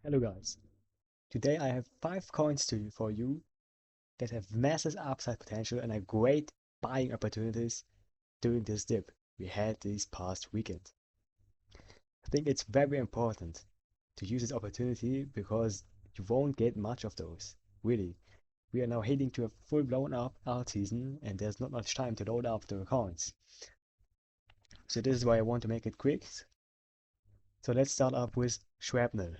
Hello guys, today I have 5 coins for you that have massive upside potential and are great buying opportunities during this dip we had this past weekend. I think it's very important to use this opportunity because you won't get much of those. Really, we are now heading to a full blown up alt season and there's not much time to load up the coins. So this is why I want to make it quick. So let's start up with Shrapnel.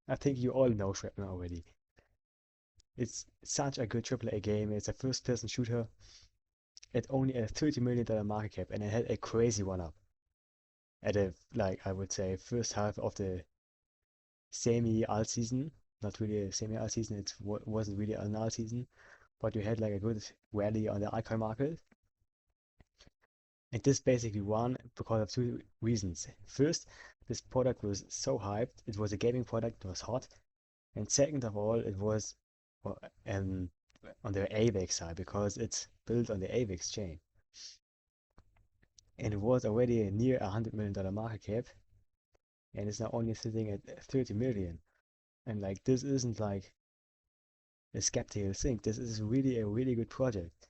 I think you all know Shrapnel already. It's such a good AAA game. It's a first-person shooter. It only had a $30 million market cap and it had a crazy one-up at a, like, I would say, first half of the semi-alt season. Not really a semi-alt season, it wasn't really an alt season, but you had like a good rally on the altcoin market. And this basically won because of two reasons. First, this product was so hyped. It was a gaming product, it was hot. And second of all, it was well, on the AVAX side because it's built on the AVAX chain. And it was already a near $100 million market cap, and it's now only sitting at 30 million. And like this isn't like a skeptical thing. This is really a really good project.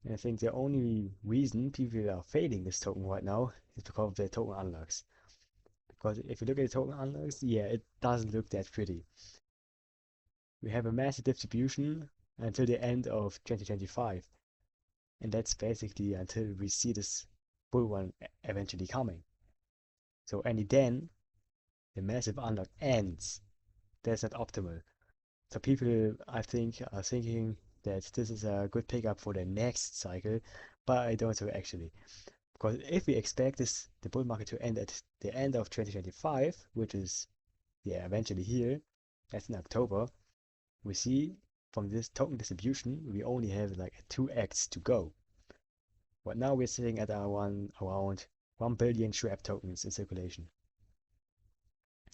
And I think the only reason people are fading this token right now is because of the token unlocks. Because if you look at the token unlocks, yeah, it doesn't look that pretty. We have a massive distribution until the end of 2025, and that's basically until we see this bull run eventually coming. So only then the massive unlock ends. That's not optimal. So people, I think, are thinking that this is a good pickup for the next cycle, but I don't know actually. Because if we expect the bull market to end at the end of 2025, which is yeah eventually here, that's in October, we see from this token distribution we only have like 2x to go. But now we're sitting at around 1 billion SHRAP tokens in circulation.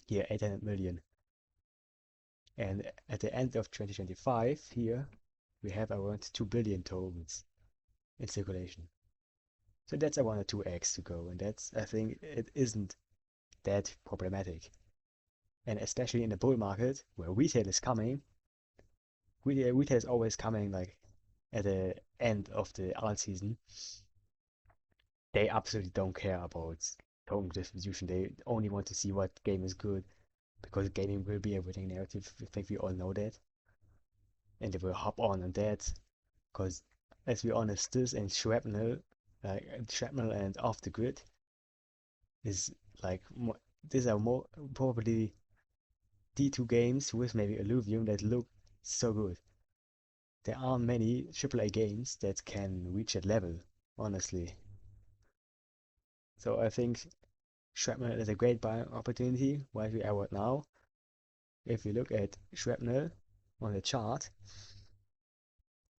Here 800 million. And at the end of 2025 here we have around 2 billion tokens in circulation. So that's around a 2x to go, and that's, I think, it isn't that problematic. And especially in the bull market where retail is coming, retail is always coming like at the end of the alt season. They absolutely don't care about token distribution. They only want to see what game is good because gaming will be a winning narrative. I think we all know that, and they will hop on that because, let's be honest, this and shrapnel and off the grid is like these are more probably D2 games with maybe Illuvium that look so good. There aren't many AAA games that can reach that level, honestly. So I think Shrapnel is a great buying opportunity right we are right now. If you look at Shrapnel on the chart,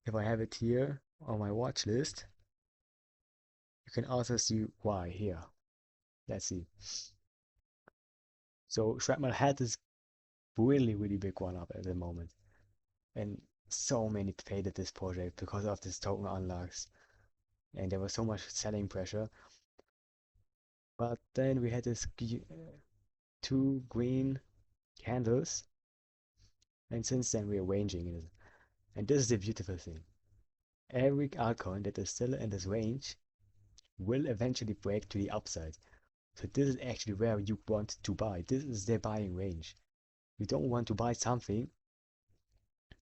if I have it here on my watch list, you can also see why here. Let's see. So Shrapnel had this really big one up at the moment, and so many faded this project because of this token unlocks, and there was so much selling pressure. But then we had this two green candles, and since then we're ranging it. And this is the beautiful thing. Every altcoin that is still in this range will eventually break to the upside. So this is actually where you want to buy. This is the buying range. You don't want to buy something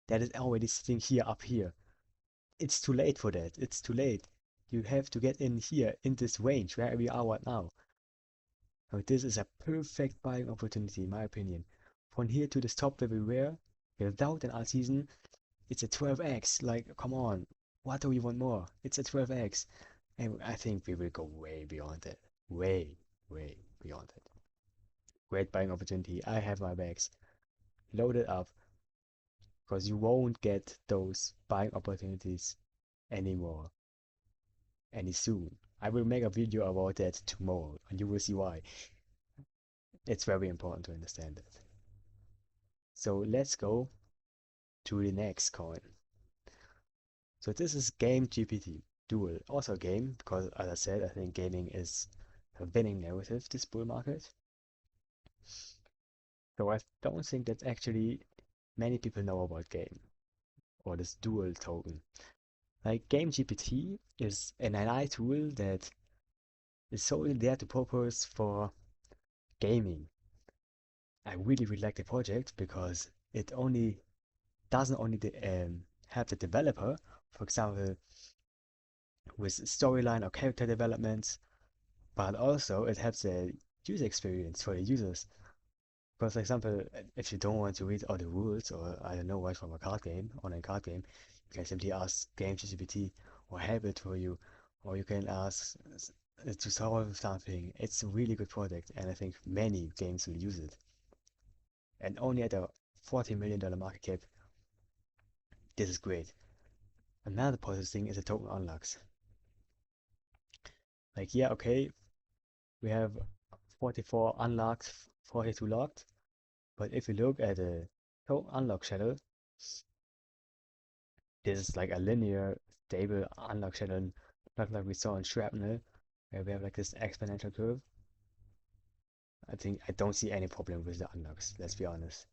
that is already sitting here up here. It's too late for that. It's too late. You have to get in here in this range where we are right now. So this is a perfect buying opportunity in my opinion. From here to this top where we were, without an alt season, it's a 12x. Like, come on. What do we want more? It's a 12x. And I think we will go way beyond it. Way beyond it. Great buying opportunity. I have my bags loaded up because you won't get those buying opportunities anymore any soon. I will make a video about that tomorrow and you will see why. It's very important to understand it. So let's go to the next coin. So this is Game GPT Duel, also a game because as I said, I think gaming is a winning narrative this bull market. So I don't think that actually many people know about game or this dual token. Like Game GPT is an AI tool that is solely there to purpose for gaming. I really really like the project because it only doesn't only help the developer, for example, with storyline or character development, but also it helps the user experience for the users. Because, for example, if you don't want to read all the rules or I don't know what from a card game, online card game, you can simply ask GameGPT or help it for you, or you can ask to solve something. It's a really good product, and I think many games will use it. And only at a $40 million market cap, this is great. Another positive thing is the token unlocks. Like, yeah, okay, we have 44 unlocked, 42 locked, but if you look at the token unlock schedule, this is like a linear, stable unlock schedule, not like we saw in Shrapnel, where we have like this exponential curve. I think I don't see any problem with the unlocks, let's be honest.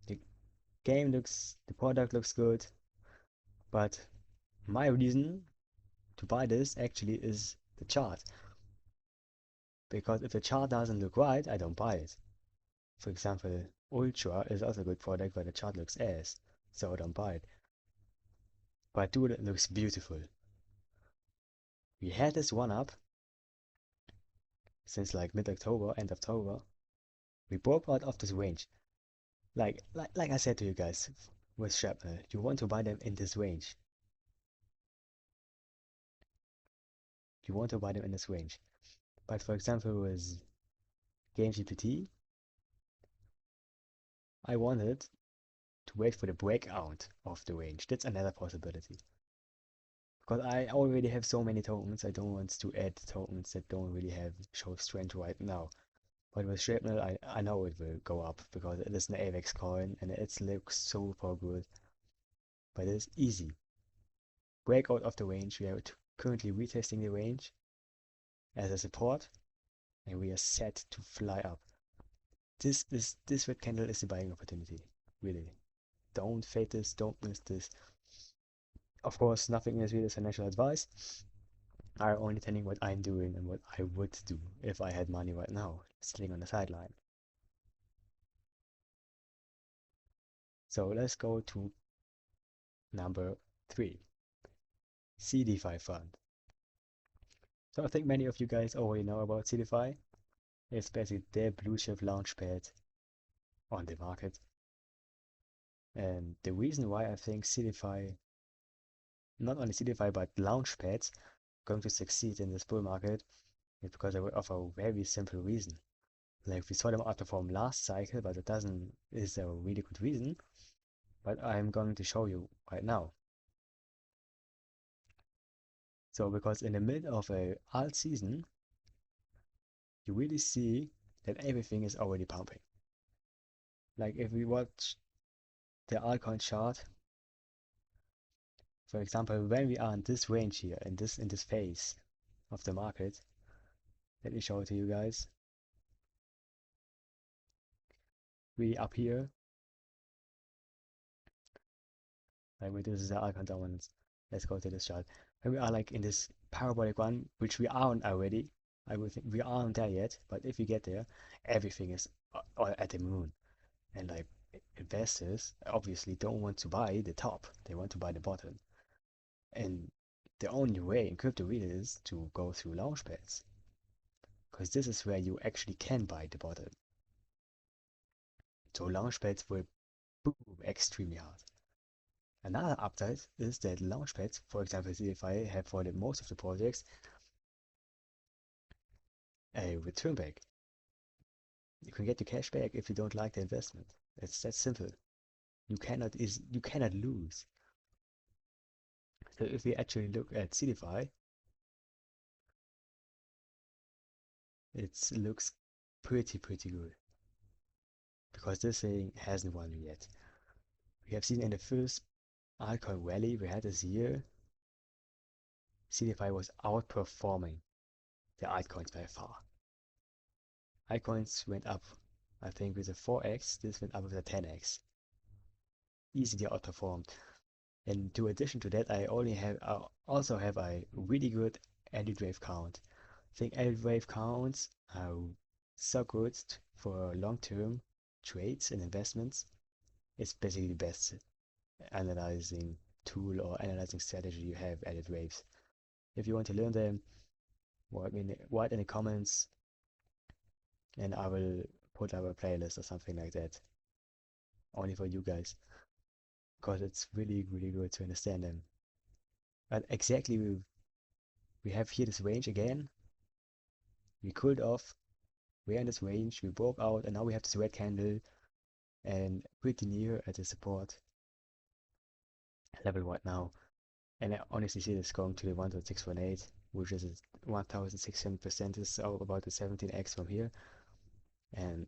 The the product looks good, but my reason to buy this actually is the chart. Because if the chart doesn't look right, I don't buy it. For example, Ultra is also a good product, but the chart looks ass, so I don't buy it. But dude, it looks beautiful. We had this one up since like mid-October, end October. We broke out of this range. Like I said to you guys with Shrapnel, you want to buy them in this range. You want to buy them in this range. But for example, with GameGPT, I wanted to wait for the breakout of the range. That's another possibility. Because I already have so many tokens, I don't want to add tokens that don't really have show strength right now. But with Shrapnel, I know it will go up because it is an AVAX coin and it looks super good. But it's easy. Breakout of the range, we are currently retesting the range as a support and we are set to fly up. This red candle is the buying opportunity. Really. Don't fade this, don't miss this. Of course, nothing is really financial advice. I'm only telling what I'm doing and what I would do if I had money right now, sitting on the sideline. So let's go to number 3, CDFI fund. So I think many of you guys already know about CDFI. It's basically their blue chip launchpad on the market. And the reason why I think CDFI, not only CDFI but launchpads, going to succeed in this bull market is because of a very simple reason. Like we saw them outperform last cycle, but it doesn't is a really good reason. But I'm going to show you right now. So because in the middle of a alt season, you really see that everything is already pumping. Like if we watch the altcoin chart, for example, when we are in this range here, in this phase of the market, let me show it to you guys. We up here, like this is the altcoin dominance. Let's go to this chart. When we are like in this parabolic one, which we aren't already, I would think we aren't there yet, but if we get there, everything is at the moon. And like investors obviously don't want to buy the top, they want to buy the bottom. And the only way in crypto really is to go through launchpads, because this is where you actually can buy the bottom. So launchpads will boom extremely hard. Another upside is that launchpads, for example, CFI have for the most of the projects a return back. You can get your cash back if you don't like the investment. It's that simple. You cannot lose. So if we actually look at CDFI, it looks pretty good because this thing hasn't won yet. We have seen in the first altcoin rally we had this year, CDFI was outperforming the altcoins by far. Altcoins went up I think with a 4x, this went up with a 10x. Easily outperformed. And to addition to that, I also have a really good edit wave count. I think edit wave counts are so good for long-term trades and investments. It's basically the best analyzing tool or analyzing strategy you have, edit waves. If you want to learn them, write in the comments and I will put up a playlist or something like that only for you guys because it's really, really good to understand them. But exactly, we have here this range again. We cooled off, we're in this range, we broke out, and now we have this red candle and pretty near at the support level right now. And I honestly see this going to the 1.618, which is 1600%, is about the 17x from here. And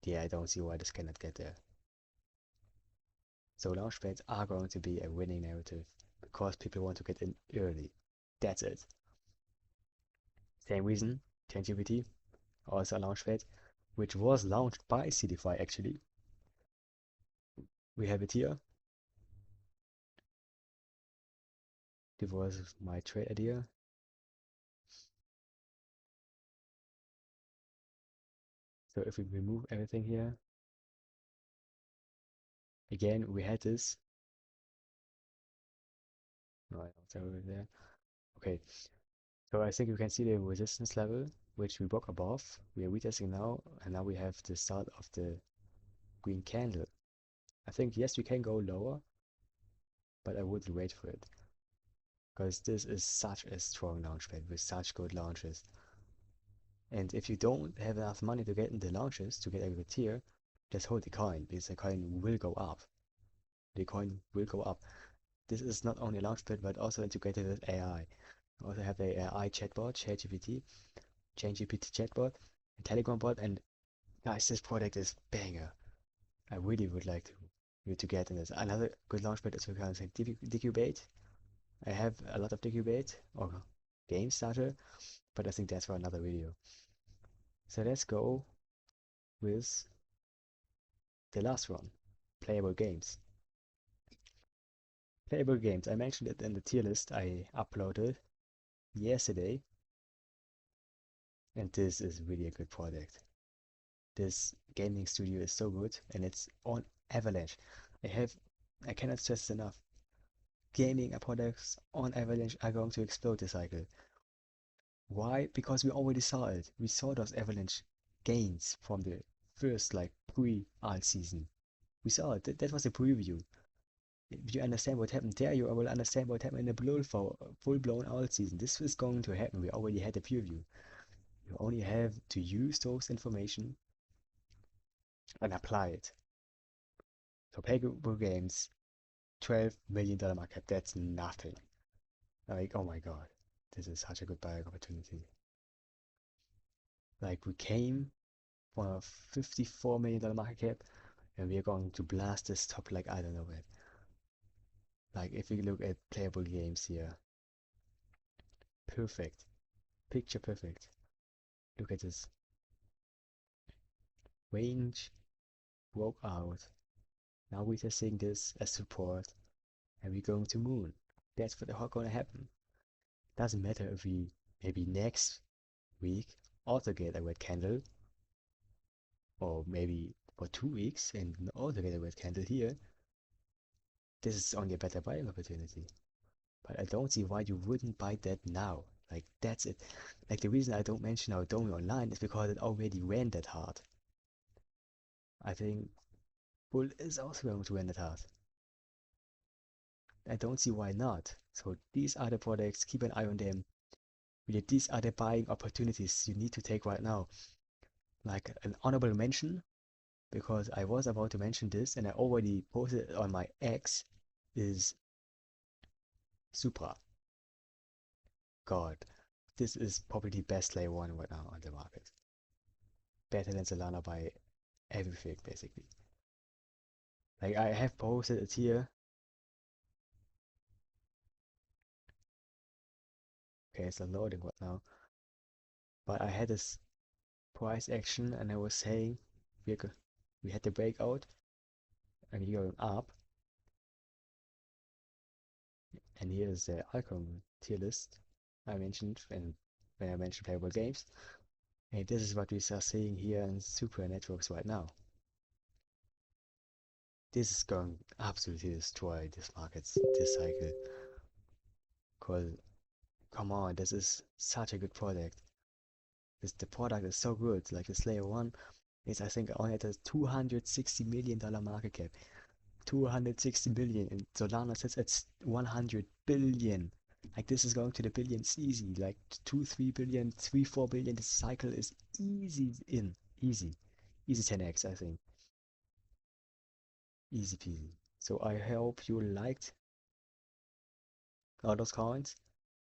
yeah, I don't see why this cannot get there. So launchpads are going to be a winning narrative because people want to get in early. That's it. Same reason, 10GPT, also a launchpad, which was launched by CDFI actually. We have it here. This was my trade idea. So if we remove everything here, again, we had this. Right, over there. Okay, so I think you can see the resistance level, which we broke above. We are retesting now, and now we have the start of the green candle. I think, yes, we can go lower, but I wouldn't wait for it. Because this is such a strong launchpad with such good launches. And if you don't have enough money to get in the launches, to get a good tier, just hold the coin, because the coin will go up. The coin will go up. This is not only a launchpad, but also integrated with AI. We also have the AI chatbot, ChatGPT chatbot, a Telegram bot, and guys, this product is banger. I really would like you to get in this. Another good launchpad is kind of like Decubate. I have a lot of Decubate or Game Starter, but I think that's for another video. So let's go with the last one, playable games. Playable games. I mentioned it in the tier list I uploaded yesterday, and this is really a good product. This gaming studio is so good, and it's on Avalanche. I cannot stress this enough. Gaming products on Avalanche are going to explode this cycle. Why? Because we already saw it. We saw those Avalanche gains from the first like pre-alt season. We saw it. That was a preview. If you understand what happened there, you will understand what happened in the full-blown alt season. This is going to happen. We already had a preview. You only have to use those information and apply it. So playable games, $12 million market cap, that's nothing. Like, oh my god, this is such a good buying opportunity. Like, we came from a $54 million market cap, and we are going to blast this top like I don't know what. Like, if you look at playable games here, perfect. Picture perfect. Look at this. Range broke out. Now we're testing this as support, and we're going to moon. That's what's gonna happen. Doesn't matter if we maybe next week also get a red candle, or maybe for 2 weeks and also get a red candle here. This is only a better buying opportunity. But I don't see why you wouldn't buy that now. Like, that's it. Like, the reason I don't mention our Domi online is because it already ran that hard. I think Bull is also going to run that hard. I don't see why not. So these are the products, keep an eye on them. Really, these are the buying opportunities you need to take right now. Like an honorable mention, because I was about to mention this and I already posted it on my X, is Supra. God, this is probably the best layer one right now on the market. Better than Solana by everything, basically. Like, I have posted it here. Okay, it's not loading right now. But I had this price action and I was saying we had the breakout and we're going up. And here is the altcoin tier list I mentioned when I mentioned playable games. And this is what we are seeing here in super networks right now. This is going absolutely destroy this market, this cycle. Cause come on, this is such a good product. The product is so good. Like this layer one is I think only at a $260 million market cap. 260 billion and Solana sits at 100 billion. Like this is going to the billions easy. Like 2, 3 billion, 3, 4 billion. This cycle is easy in. Easy. Easy 10x, I think. Easy peasy. So I hope you liked all those coins.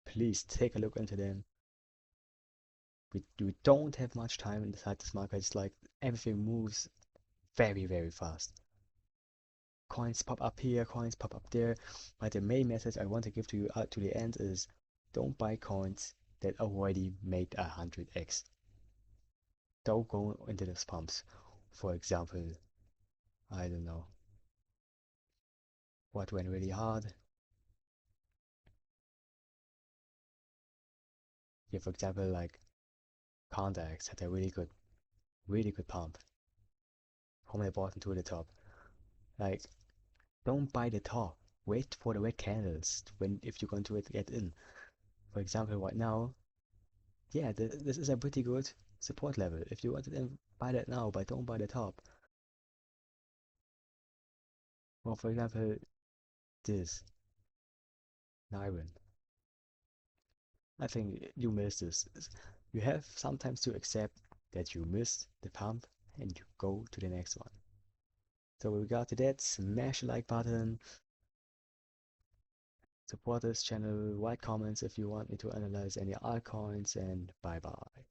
Please take a look into them. We don't have much time inside this market. It's like everything moves very, very fast. Coins pop up here, coins pop up there. But the main message I want to give to you out to the end is don't buy coins that already made 100x. Don't go into the pumps. For example, I don't know what went really hard. Yeah, for example, like Contax had a really good pump from the bottom to the top. Like, don't buy the top. Wait for the red candles when if you're going to get in. For example, right now, yeah, this is a pretty good support level. If you want to then buy that now, but don't buy the top. Or for example, this Niren. I think you missed this. You have sometimes to accept that you missed the pump and you go to the next one. So with regard to that, smash the like button, support this channel, write comments if you want me to analyze any altcoins, and bye bye.